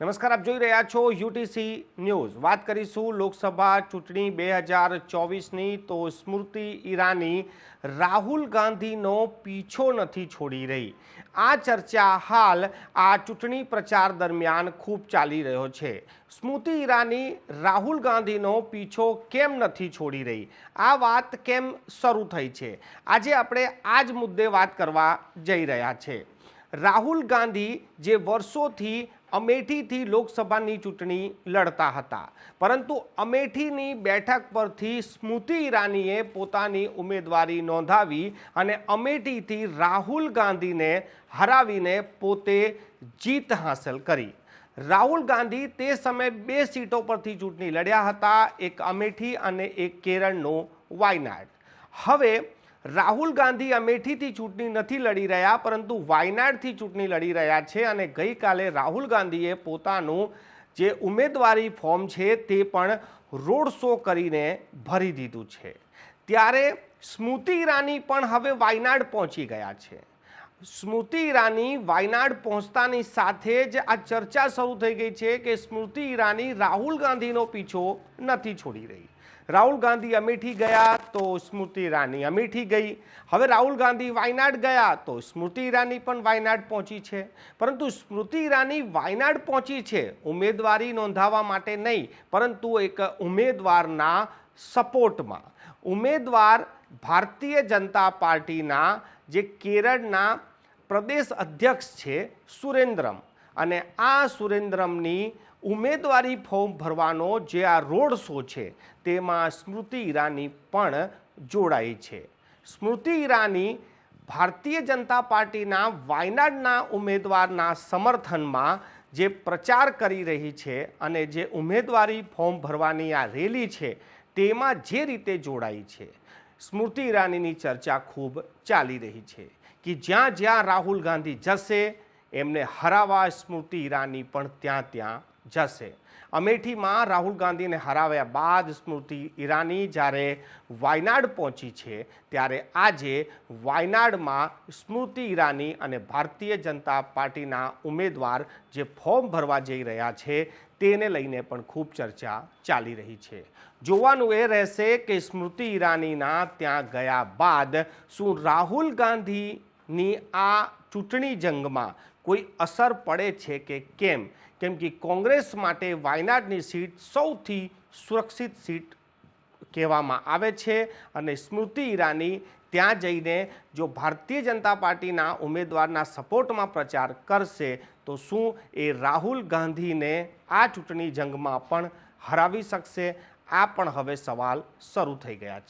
નમસ્કાર, આપ જોઈ રહ્યા છો યુટીસી ન્યૂઝ। વાત કરીશું લોકસભા ચૂંટણી 2024ની। તો સ્મૃતિ ઈરાની રાહુલ ગાંધીનો પીછો નથી છોડી રહી। આ ચર્ચા હાલ આ ચૂંટણી પ્રચાર દરમિયાન ખૂબ ચાલી રહ્યો છે। સ્મૃતિ ઈરાની રાહુલ ગાંધીનો પીછો કેમ નથી છોડી રહી, આ વાત કેમ શરૂ થઈ છે, આજે આપણે આ જ મુદ્દે વાત કરવા જઈ રહ્યા છે। રાહુલ ગાંધી જે વર્ષોથી અમેઠીથી લોકસભાની ચૂંટણી લડતા હતા, પરંતુ અમેઠીની બેઠક પરથી સ્મૃતિ ઈરાનીએ પોતાની ઉમેદવારી નોંધાવી અને અમેઠીથી રાહુલ ગાંધીને હરાવીને પોતે જીત હાંસલ કરી। રાહુલ ગાંધી તે સમયે 2 સીટો પરથી ચૂંટણી લડ્યા હતા, એક અમેઠી અને એક કેરળનો વાયનાડ। હવે રાહુલ ગાંધી અમેઠીથી ચૂંટણી નથી લડી રહ્યા, પરંતુ વાયનાડથી ચૂંટણી લડી રહ્યા છે અને ગઈકાલે રાહુલ ગાંધીએ પોતાનું જે ઉમેદવારી ફોર્મ છે તે પણ રોડ શો કરીને ભરી દીધું છે। ત્યારે સ્મૃતિ ઈરાની પણ હવે વાયનાડ પહોંચી ગયા છે। સ્મૃતિ ઈરાની વાયનાડ પહોંચતાની સાથે જ આ ચર્ચા શરૂ થઈ ગઈ છે કે સ્મૃતિ ઈરાની રાહુલ ગાંધીનો પીછો નથી છોડી રહી। રાહુલ ગાંધી અમેઠી ગયા તો સ્મૃતિ ઈરાની અમેઠી ગઈ, હવે રાહુલ ગાંધી વાયનાડ ગયા તો સ્મૃતિ ઈરાની પણ વાયનાડ પહોંચી છે। પરંતુ સ્મૃતિ ઈરાની વાયનાડ પહોંચી છે ઉમેદવારી નોંધાવવા માટે નહીં, પરંતુ એક ઉમેદવારના સપોર્ટમાં। ઉમેદવાર ભારતીય જનતા પાર્ટીના જે કેરળના પ્રદેશ અધ્યક્ષ છે સુરેન્દ્રમ, અને આ સુરેન્દ્રમની ઉમેદવારી ફોર્મ ભરવાનો જે આ રોડ શો છે તેમાં સ્મૃતિ ઈરાની પણ જોડાઈ છે। સ્મૃતિ ઈરાની ભારતીય જનતા પાર્ટીના વાયનાડના ઉમેદવારના સમર્થનમાં જે પ્રચાર કરી રહી છે અને જે ઉમેદવારી ફોર્મ ભરવાની આ રેલી છે તેમાં જે રીતે જોડાઈ છે, સ્મૃતિ ઈરાનીની ચર્ચા ખૂબ ચાલી રહી છે કે જ્યાં જ્યાં રાહુલ ગાંધી જશે એમને હરાવવા સ્મૃતિ ઈરાની પણ ત્યાં જશે। અમેઠીમાં રાહુલ ગાંધીને હરાવ્યા બાદ સ્મૃતિ ઈરાની જ્યારે વાયનાડ પહોંચી છે, ત્યારે આજે વાયનાડમાં સ્મૃતિ ઈરાની અને ભારતીય જનતા પાર્ટીના ઉમેદવાર જે ફોર્મ ભરવા જઈ રહ્યા છે તેને લઈને પણ ખૂબ ચર્ચા ચાલી રહી છે। જોવાનું એ રહેશે કે સ્મૃતિ ઈરાનીના ત્યાં ગયા બાદ શું રાહુલ ગાંધીની આ ચૂંટણી જંગમાં કોઈ અસર પડે છે કે કેમ, કેમ કે કોંગ્રેસ માટે વાયનાડની સીટ સૌથી સુરક્ષિત સીટ કહેવામાં આવે છે અને સ્મૃતિ ઈરાની ત્યાં જઈને જો ભારતીય જનતા પાર્ટીના ઉમેદવારના સપોર્ટમાં પ્રચાર કરશે તો શું એ રાહુલ ગાંધીને આ ચૂંટણી જંગમાં પણ હરાવી શકશે? આ પણ હવે સવાલ શરૂ થઈ ગયા છે।